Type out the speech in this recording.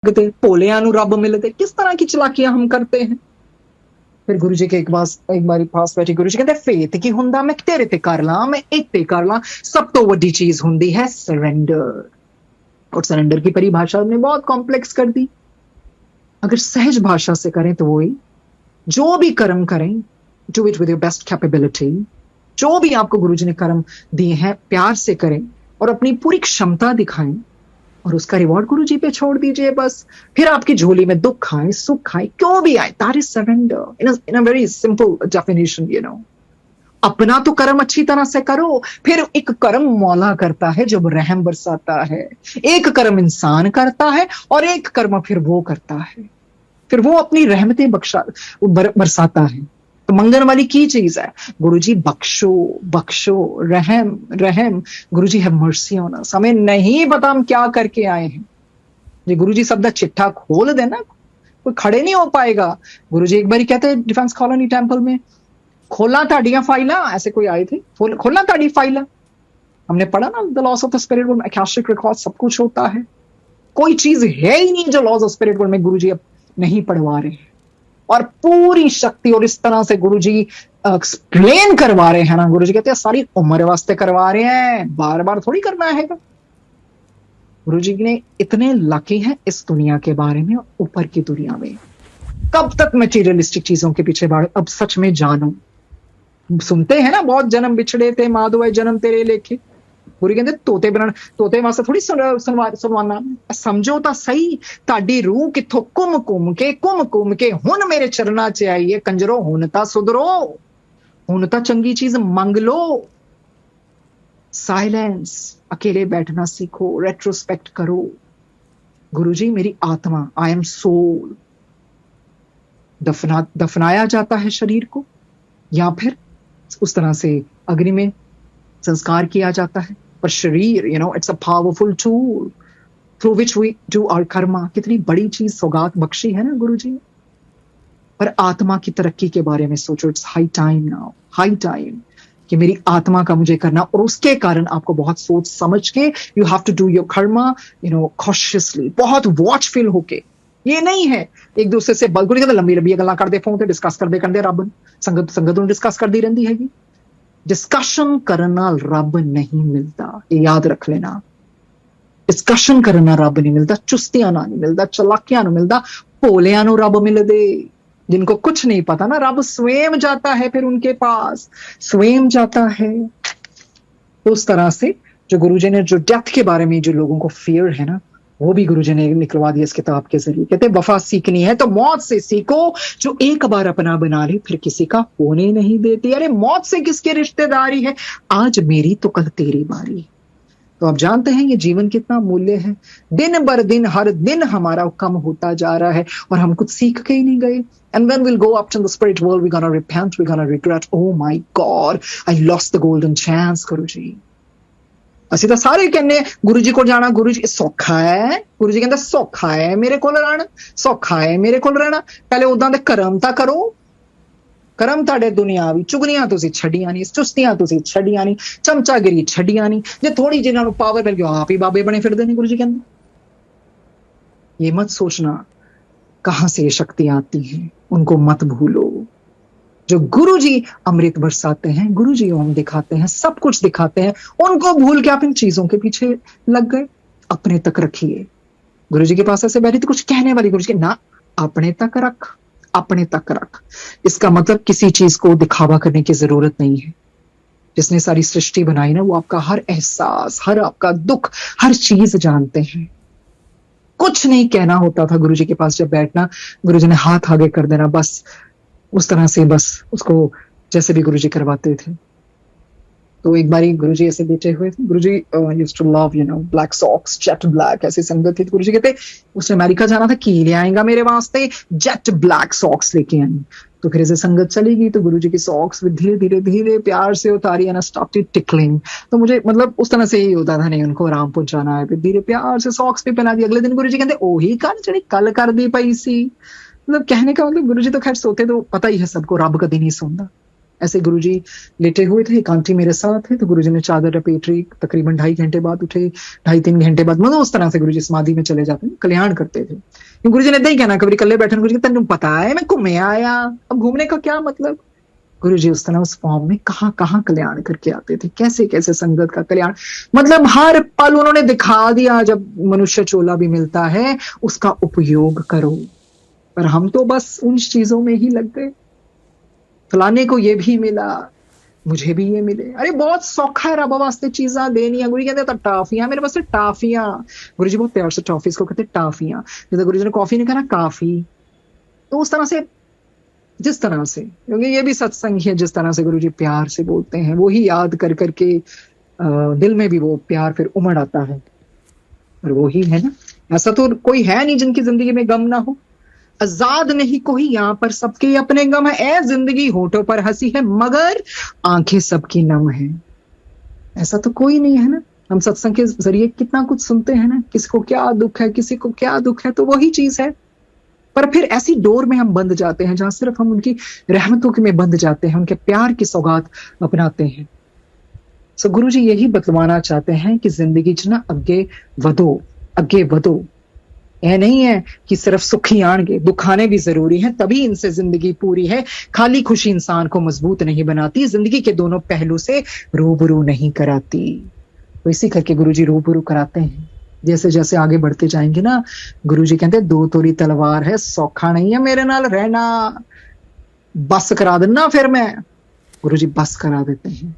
लगते, भोलिया नू रब मिलते। किस तरह की चलाकियां हम करते हैं। फिर गुरु जी के एक बारी पास बैठे गुरु जी कहते फेथ की हुंदा मैं तेरे ते कर ला, मैं इत्ते कर ला। सब तो वड्डी चीज हुंदी है सरेंडर। और सरेंडर की परिभाषा ने बहुत कॉम्प्लेक्स कर दी। अगर सहज भाषा से करें तो वही, जो भी कर्म करें do it with your best capability. जो भी आपको गुरु जी ने कर्म दिए हैं प्यार से करें और अपनी पूरी क्षमता दिखाएं और उसका रिवॉर्ड गुरु जी पे छोड़ दीजिए बस। फिर आपकी झोली में दुख आए सुख आए क्यों भी आए, that is surrender in a very simple definition, you know. अपना तो कर्म अच्छी तरह से करो, फिर एक कर्म मौला करता है जब रहम बरसाता है। एक कर्म इंसान करता है और एक कर्म फिर वो करता है, फिर वो अपनी रहमतें बरसाता है। तो मंगन वाली की चीज है गुरु जी बख्शो बख्शो, रहम रहम। गुरु जी हैव मर्सी ऑन अस। हमें नहीं पता हम क्या करके आए हैं। जी गुरु जी सब दा चिट्ठा खोल देना कोई खड़े नहीं हो पाएगा। गुरु जी एक बार कहते हैं डिफेंस कॉलोनी टेंपल में, खोला ताड़ियां फाइला, ऐसे कोई आए थे, खोला ताड़ी फाइला। हमने पढ़ा ना the loss of the spirit world, akashic record, सब कुछ होता है। कोई चीज है ही नहीं जो लॉस ऑफ स्पिरिट वर्ल्ड में गुरु जी अब नहीं पढ़वा रहे हैं। और पूरी शक्ति और इस तरह से गुरु जी एक्सप्लेन करवा रहे हैं ना। गुरु जी कहते हैं सारी उम्र वास्ते करवा रहे हैं, बार बार थोड़ी करना है। गुरु जी ने इतने लकी हैं इस दुनिया के बारे में और ऊपर की दुनिया में। कब तक मटेरियलिस्टिक चीजों के पीछे भागे, अब सच में जानो। सुनते हैं ना बहुत जन्म बिछड़े थे माधो जन्म तेरे लेखे। गुरु कहते तोते बनन, तोते वास्ते थोड़ी सुनवाना। समझो तो सही, ताडी रूह किथों घुम घुम के हुन मेरे चरना च आई है। कंजरो हुन ता सुधरो, हुन ता चंगी चीज मंग लो। साइलेंस, अकेले बैठना सीखो, रेट्रोस्पेक्ट करो। गुरु जी मेरी आत्मा, आई एम सोल, दफनाया जाता है शरीर को या फिर उस तरह से अग्नि में संस्कार किया जाता है। पर शरीर, you know, it's a powerful tool through which we do our karma. कितनी बड़ी चीज सौगात बख्शी है ना गुरु जी। पर आत्मा की तरक्की के बारे में सोचो। It's high time now, high time कि मेरी आत्मा का मुझे करना। और उसके कारण आपको बहुत सोच समझ के you have to do your karma, you know, consciously, बहुत वॉचफुल होके। ये नहीं है एक दूसरे से बलगुड़ी लंबी लंबी गल्लां करते फोन ते डिस्कस करते रब संगत डिस्कस करती रहती हैगी। डिस्कशन करना रब नहीं मिलता, ये याद रख लेना। डिस्कशन करना रब नहीं मिलता, चुस्तियां ना नहीं मिलता, चलाकियां ना मिलता, भोलिया नु रब मिलदे। जिनको कुछ नहीं पता ना, रब स्वयं जाता है फिर उनके पास, स्वयं जाता है। तो उस तरह से जो गुरुजी ने जो डेथ के बारे में जो लोगों को फियर है ना, वो भी गुरुजी ने निकलवा दिया इस किताब के जरिए। कहते वफा सीखनी है तो मौत से सीखो, जो एक बार अपना बना ले फिर किसी का होने नहीं देती। अरे मौत से किसकी रिश्तेदारी है, आज मेरी तो कल तेरी बारी। तो आप जानते हैं ये जीवन कितना मूल्य है। दिन बर दिन हर दिन हमारा कम होता जा रहा है और हम कुछ सीख के ही नहीं गए। And when we'll go up to the spirit world, we're gonna repent, we're gonna regret, oh my God, I lost the golden chance, Guruji। ਅਸੀਂ ਤਾਂ ਸਾਰੇ ਕਹਿੰਦੇ ਗੁਰੂ ਜੀ ਕੋਲ ਜਾਣਾ, ਗੁਰੂ ਜੀ ਸੌਖਾ ਹੈ। ਗੁਰੂ ਜੀ ਕਹਿੰਦਾ ਸੌਖਾ ਹੈ ਮੇਰੇ ਕੋਲ ਰਹਿਣਾ, ਸੌਖਾ ਹੈ ਮੇਰੇ ਕੋਲ ਰਹਿਣਾ। ਪਹਿਲੇ ਉਦਾਂ ਦੇ ਕਰਮ ਤਾਂ ਕਰੋ। ਕਰਮ ਤੁਹਾਡੇ ਦੁਨਿਆਵੀ ਚੁਗਲੀਆਂ ਤੁਸੀਂ ਛੱਡੀਆਂ ਨਹੀਂ, ਚੁਸਤੀਆਂ ਤੁਸੀਂ ਛੱਡੀਆਂ ਨਹੀਂ, ਚਮਚਾਗਿਰੀ ਛੱਡੀਆਂ ਨਹੀਂ। ਜੇ ਥੋੜੀ ਜਿਹੀ ਨੂੰ ਪਾਵਰ ਮਿਲ ਗਈ ਆਪ ਹੀ ਬਾਬੇ ਬਣੇ ਫਿਰਦੇ ਨੇ। ਗੁਰੂ जी ਕਹਿੰਦੇ ये मत सोचना कहां से ये शक्तियां आती हैं, उनको मत भूलो। जो गुरु जी अमृत बरसाते हैं, गुरु जी ओम दिखाते हैं, सब कुछ दिखाते हैं, उनको भूल के आप इन चीजों के पीछे लग गए। अपने तक रखिए। गुरु जी के पास ऐसे बैठी थी कुछ कहने वाली, गुरु जी के ना, अपने तक रख, अपने तक रख। इसका मतलब किसी चीज को दिखावा करने की जरूरत नहीं है। जिसने सारी सृष्टि बनाई ना, वो आपका हर एहसास, हर आपका दुख, हर चीज जानते हैं। कुछ नहीं कहना होता था गुरु जी के पास जब बैठना, गुरु जी ने हाथ आगे कर देना, बस उस तरह से बस उसको जैसे भी गुरुजी करवाते थे। तो एक बारी गुरुजी ऐसे बैठे हुए थे। Guruji used to love, you know, black socks, jet black, ऐसी संगत थी। गुरुजी कहते उसने अमेरिका जाना था, की ले आएगा मेरे वास्ते, जेट ब्लैक सॉक्स लेके आई। तो फिर ऐसे संगत चली गई तो गुरुजी की सॉक्स धीरे धीरे धीरे प्यार से उतारी एंड स्टार्टेड टिकलिंग। तो मुझे मतलब उस तरह से ही होता था, नहीं उनको आराम पहुंचाना है, फिर धीरे प्यार से सॉक्स भी पहना दी। अगले दिन गुरुजी कहते ओही कर जी कल कर दी पई सी। मतलब कहने का मतलब गुरुजी तो खैर सोते तो पता ही है सबको, रब कभी नहीं सोता। ऐसे गुरुजी लेटे हुए थे, एक आंटी मेरे साथ थे, तो गुरुजी ने चादर लपेट रही, तकरीबन 2.5 घंटे बाद उठे, 2.5-3 घंटे बाद, मतलब उस तरह से गुरुजी समाधि में चले जाते हैं, कल्याण करते थे। गुरुजी ने नहीं कहना कभी कल्ले बैठे, गुरुजी तेन पता है मैं घूमे आया, अब घूमने का क्या मतलब। गुरुजी उस तरह उस फॉर्म में कहाँ कहाँ कल्याण करके आते थे, कैसे कैसे संगत का कल्याण, मतलब हर पल उन्होंने दिखा दिया, जब मनुष्य चोला भी मिलता है उसका उपयोग करो। पर हम तो बस उन चीजों में ही लग गए, फलाने को ये भी मिला, मुझे भी ये मिले, अरे बहुत सौखा है रब वास्ते चीजा देनिया। गुरु जी कहते टाफियां, मेरे पास टाफियां, गुरु जी बहुत प्यार से टॉफीज को कहते टाफियां, जैसे गुरु जी ने कॉफी नहीं कहना काफी। तो उस तरह से, जिस तरह से, क्योंकि ये भी सत्संग है, जिस तरह से गुरु जी प्यार से बोलते हैं वो ही याद कर करके दिल में भी वो प्यार फिर उमड़ आता है। और वो ही है ना, ऐसा तो कोई है नहीं जिनकी जिंदगी में गम ना हो, आजाद नहीं कोई यहाँ पर, सबके अपने गम है। ए जिंदगी होठों पर हंसी है मगर आंखें सबकी नम है, ऐसा तो कोई नहीं है ना। हम सत्संग के जरिए कितना कुछ सुनते हैं ना, किसी को क्या दुख है, किसी को क्या दुख है, तो वही चीज है। पर फिर ऐसी डोर में हम बंध जाते हैं जहां सिर्फ हम उनकी रहमतों में बंध जाते हैं, उनके प्यार की सौगात अपनाते हैं। सो गुरु जी यही बतलाना चाहते हैं कि जिंदगी च ना अगे वधो। यह नहीं है कि सिर्फ सुख ही आएंगे, दुख आने भी जरूरी है, तभी इनसे जिंदगी पूरी है। खाली खुशी इंसान को मजबूत नहीं बनाती, जिंदगी के दोनों पहलू से रूबरू नहीं कराती। तो इसी करके गुरुजी रूबरू कराते हैं। जैसे जैसे आगे बढ़ते जाएंगे ना, गुरुजी कहते हैं 2 तोड़ी तलवार है, सौखा नहीं है मेरे नाल रहना, बस करा देना फिर मैं। गुरुजी बस करा देते हैं।